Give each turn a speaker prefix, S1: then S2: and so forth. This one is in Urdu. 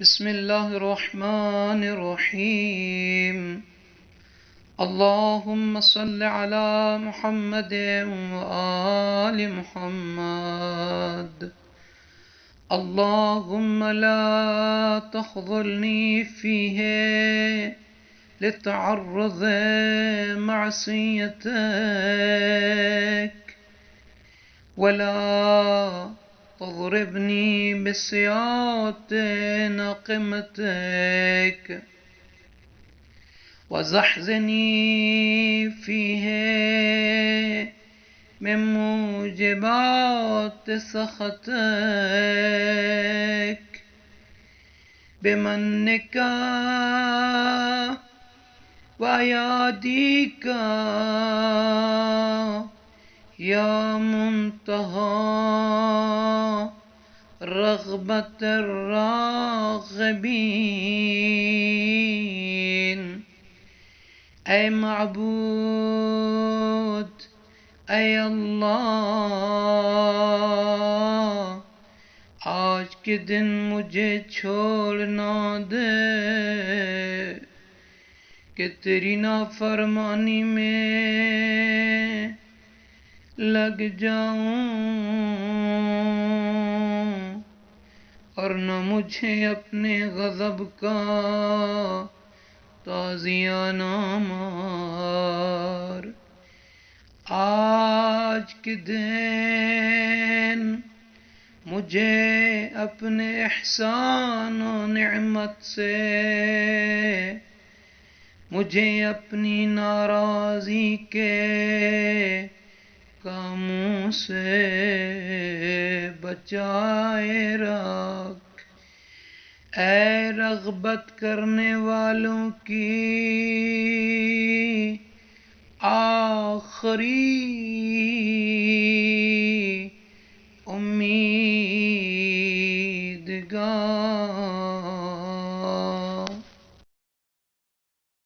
S1: بسم الله الرحمن الرحيم. اللهم صل على محمد وآل محمد. اللهم لا تخذلني فيه لتعرض معصيتك، ولا تضربني بسياط ناقمتك، وزحزني فيه من موجبات سخطك، بمنك وأياديك يا منتهى رغبة الراغبين. اے معبود، اے اللہ، آج کے دن مجھے چھوڑ نہ دے کہ تیری نافرمانی میں لگ جاؤں، اور نہ مجھے اپنے غضب کا تازیانہ مار۔ آج کے دن مجھے اپنے احسان و نعمت سے، مجھے اپنی ناراضی کے کاموں سے بچائے رکھ۔ اے رغبت کرنے والوں کی آخری امیدگار،